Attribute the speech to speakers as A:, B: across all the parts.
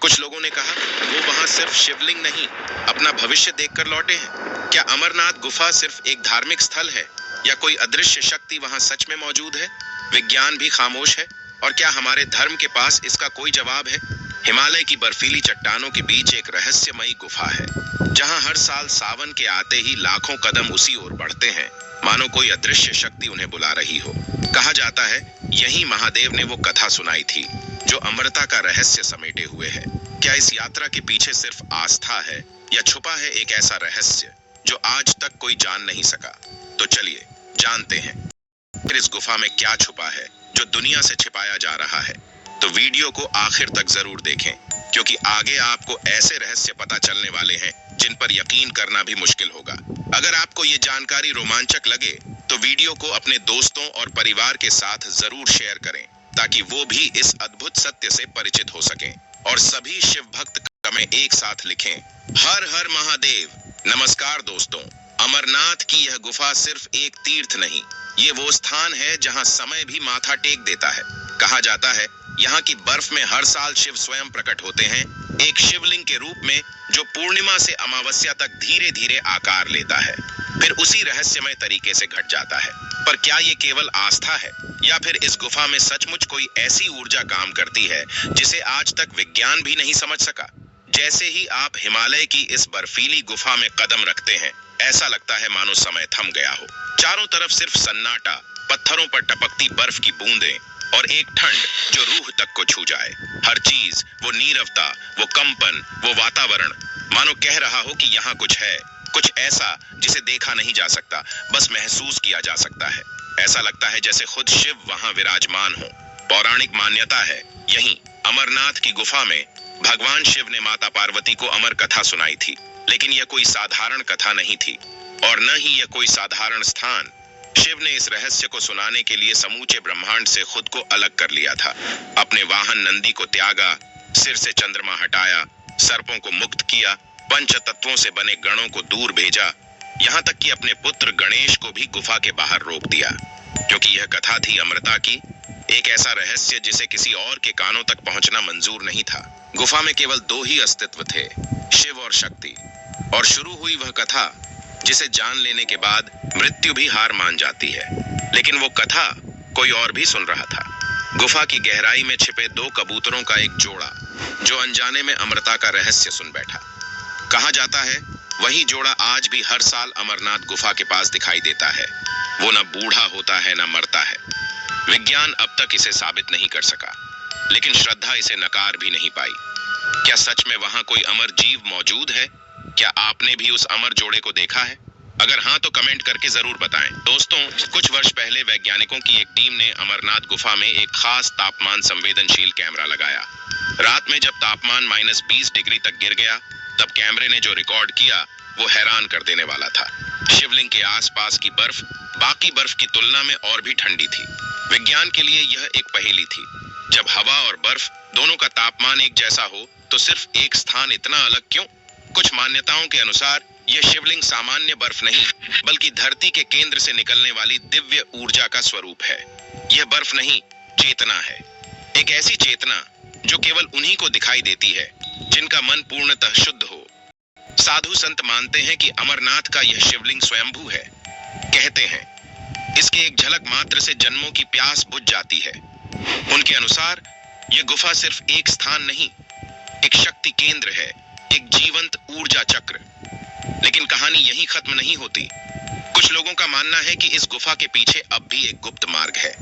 A: कुछ लोगों ने कहा वो वहां सिर्फ शिवलिंग नहीं, अपना भविष्य देखकर लौटे हैं। क्या अमरनाथ गुफा सिर्फ एक धार्मिक स्थल है या कोई अदृश्य शक्ति वहां सच में मौजूद है? विज्ञान भी खामोश है और क्या हमारे धर्म के पास इसका कोई जवाब है? हिमालय की बर्फीली चट्टानों के बीच एक रहस्यमयी गुफा है, जहां हर साल सावन के आते ही लाखों कदम उसी ओर बढ़ते हैं, मानो कोई अदृश्य शक्ति उन्हें बुला रही हो। कहा जाता है यही महादेव ने वो कथा सुनाई थी जो अमरता का रहस्य समेटे हुए है। क्या इस यात्रा के पीछे सिर्फ आस्था है या छुपा है एक ऐसा रहस्य जो आज तक कोई जान नहीं सका? तो चलिए जानते हैं फिर इस गुफा में क्या छुपा है जो दुनिया से छिपाया जा रहा है। तो वीडियो को आखिर तक जरूर देखें, क्योंकि आगे आपको ऐसे रहस्य पता चलने वाले हैं जिन पर यकीन करना भी मुश्किल होगा। अगर आपको ये जानकारी रोमांचक लगे तो वीडियो को अपने दोस्तों और परिवार के साथ जरूर शेयर करें, ताकि वो भी इस अद्भुत सत्य से परिचित हो सकें। और सभी शिव भक्त कमें एक साथ लिखें, हर हर महादेव। नमस्कार दोस्तों, अमरनाथ की यह गुफा सिर्फ एक तीर्थ नहीं, ये वो स्थान है जहां समय भी माथा टेक देता है। कहा जाता है यहाँ की बर्फ में हर साल शिव स्वयं प्रकट होते हैं, एक शिवलिंग के रूप में जो पूर्णिमा से अमावस्या तक धीरे धीरे आकार लेता है, फिर उसी रहस्यमय तरीके से घट जाता है। पर क्या ये केवल आस्था है या फिर इस गुफा में सचमुच कोई ऐसी ऊर्जा काम करती है जिसे आज तक विज्ञान भी नहीं समझ सका? जैसे ही आप हिमालय की इस बर्फीली गुफा में कदम रखते हैं, ऐसा लगता है मानो समय थम गया हो। चारों तरफ सिर्फ सन्नाटा, पत्थरों पर टपकती बर्फ की बूंदें और एक ठंड जो रूह तक को छू जाए। हर चीज, वो नीरवता, वो कंपन, वो वातावरण मानो कह रहा हो कि यहाँ कुछ है, कुछ ऐसा जिसे देखा नहीं जा सकता, बस महसूस किया जा सकता है। ऐसा लगता है जैसे खुद शिव वहां विराजमान हो। पौराणिक मान्यता है यहीं अमरनाथ की गुफा में भगवान शिव ने माता पार्वती को अमर कथा सुनाई थी, लेकिन यह कोई साधारण कथा नहीं थी और न ही यह कोई साधारण स्थान। शिव ने इस रहस्य को सुनाने के लिए समूचे ब्रह्मांड से खुद को अलग कर लिया था। अपने वाहन नंदी को त्यागा, सिर से चंद्रमा हटाया, सर्पों को मुक्त किया, पंच तत्वों से बने गणों को दूर भेजा, यहाँ तक कि अपने पुत्र गणेश को भी गुफा के बाहर रोक दिया, क्योंकि यह कथा थी अमरता की, एक ऐसा रहस्य जिसे किसी और के कानों तक पहुंचना मंजूर नहीं था। गुफा में केवल दो ही अस्तित्व थे, शिव और शक्ति। और शुरू हुई वह कथा जिसे जान लेने के बाद मृत्यु भी हार मान जाती है। लेकिन वो कथा कोई और भी सुन रहा था। गुफा की गहराई में छिपे दो कबूतरों का एक जोड़ा जो अनजाने में अमरता का रहस्य सुन बैठा। कहा जाता है वही जोड़ा आज भी हर साल अमरनाथ गुफा के पास दिखाई देता है। वो न बूढ़ा होता है न मरता है। विज्ञान अब तक इसे साबित नहीं कर सका, लेकिन श्रद्धा इसे नकार भी नहीं पाई। क्या सच में वहां कोई अमर जीव मौजूद है? क्या आपने भी उस अमर जोड़े को देखा है? अगर हाँ तो कमेंट करके जरूर बताएं। दोस्तों, कुछ वर्ष पहले वैज्ञानिकों की एक टीम ने अमरनाथ गुफा में एक खास तापमान संवेदनशील कैमरा लगाया। रात में जब तापमान -20 डिग्री तक गिर गया, तब कैमरे ने जो रिकॉर्ड किया वो हैरान कर देने वाला था। शिवलिंग के आसपास की बर्फ बाकी बर्फ की तुलना में और भी ठंडी थी। विज्ञान के लिए यह एक पहेली थी। जब हवा और बर्फ दोनों का तापमान एक जैसा हो तो सिर्फ एक स्थान इतना अलग क्यों? कुछ मान्यताओं के अनुसार यह शिवलिंग सामान्य बर्फ नहीं, बल्कि धरती के केंद्र से निकलने वाली दिव्य ऊर्जा का स्वरूप है। यह बर्फ नहीं, चेतना है। एक ऐसी चेतना जो केवल उन्हीं को दिखाई देती है जिनका मन पूर्णतः शुद्ध हो। साधु संत मानते हैं कि अमरनाथ का यह शिवलिंग स्वयंभू है। कहते हैं इसकी एक झलक मात्र से जन्मों की प्यास बुझ जाती है। उनके अनुसार यह गुफा सिर्फ एक स्थान नहीं, एक शक्ति केंद्र है, एक जीवंत ऊर्जा चक्र। लेकिन कहानी यहीं खत्म नहीं होती। कुछ लोगों का मानना है कि इस गुफा के पीछे अब भी एक गुप्त मार्ग है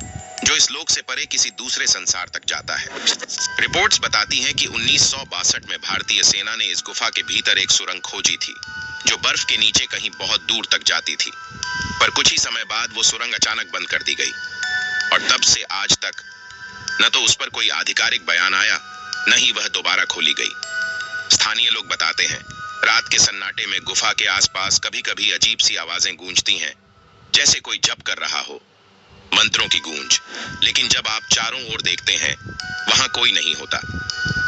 A: जो इस लोक से परे किसी दूसरे संसार तक जाता है। रिपोर्ट्स बताती हैं कि 1962 में भारतीय सेना ने इस गुफा के भीतर एक सुरंग खोजी थी जो बर्फ के नीचे कहीं बहुत दूर तक जाती थी। पर कुछ ही समय बाद वो सुरंग अचानक बंद कर दी गई और तब से आज तक न तो उस पर कोई आधिकारिक बयान आया, न ही वह दोबारा खोली गई। स्थानीय लोग बताते हैं रात के सन्नाटे में गुफा के आसपास कभी कभी अजीब सी आवाजें गूंजती हैं, जैसे कोई जप कर रहा हो, मंत्रों की गूंज। लेकिन जब आप चारों ओर देखते हैं वहां कोई नहीं होता।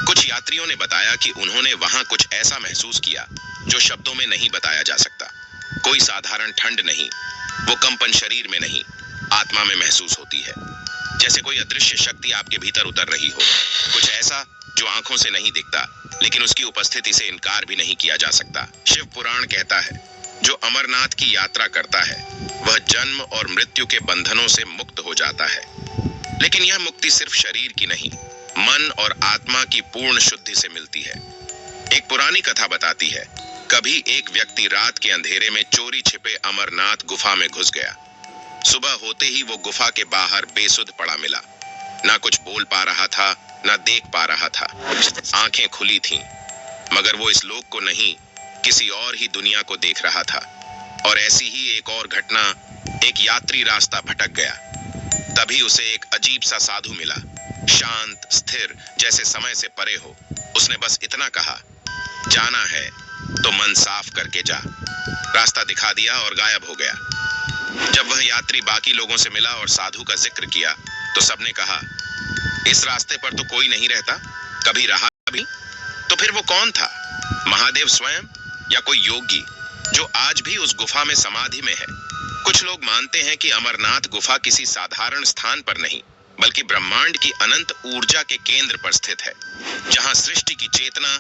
A: कुछ यात्रियों ने बताया कि उन्होंने वहां कुछ ऐसा महसूस किया जो शब्दों में नहीं बताया जा सकता। कोई साधारण ठंड नहीं, वो कंपन शरीर में नहीं, आत्मा में महसूस होती है, जैसे कोई अदृश्य शक्ति आपके भीतर उतर रही हो। कुछ ऐसा जो आंखों से नहीं दिखता, लेकिन उसकी उपस्थिति से इनकार भी नहीं किया जा सकता। शिव पुराण कहता है, जो अमरनाथ की यात्रा करता है वह जन्म और मृत्यु के बंधनों से मुक्त हो जाता है। लेकिन यह मुक्ति सिर्फ शरीर की नहीं, मन और आत्मा की पूर्ण शुद्धि से मिलती है। एक पुरानी कथा बताती है, कभी एक व्यक्ति रात के अंधेरे में चोरी छिपे अमरनाथ गुफा में घुस गया। सुबह होते ही वो गुफा के बाहर बेसुध पड़ा मिला। ना कुछ बोल पा रहा था, ना देख पा रहा था। आंखें खुली थीं, मगर वो इस लोक को नहीं, किसी और ही दुनिया को देख रहा था। और ऐसी ही एक और घटना, एक यात्री रास्ता भटक गया। तभी उसे एक अजीब सा साधु मिला, शांत, स्थिर, जैसे समय से परे हो। उसने बस इतना कहा, जाना है तो मन साफ करके जा। रास्ता दिखा दिया और गायब हो गया। जब वह यात्री बाकी लोगों से मिला और साधु का जिक्र किया, तो सबने कहा, इस रास्ते पर तो कोई नहीं रहता, कभी रहा भी? तो फिर वो कौन था? महादेव स्वयं या कोई योगी जो आज भी उस गुफा में समाधि में है? कुछ लोग मानते हैं कि अमरनाथ गुफा किसी साधारण स्थान पर नहीं, बल्कि ब्रह्मांड की अनंत ऊर्जा के केंद्र पर स्थित है, जहां सृष्टि की चेतना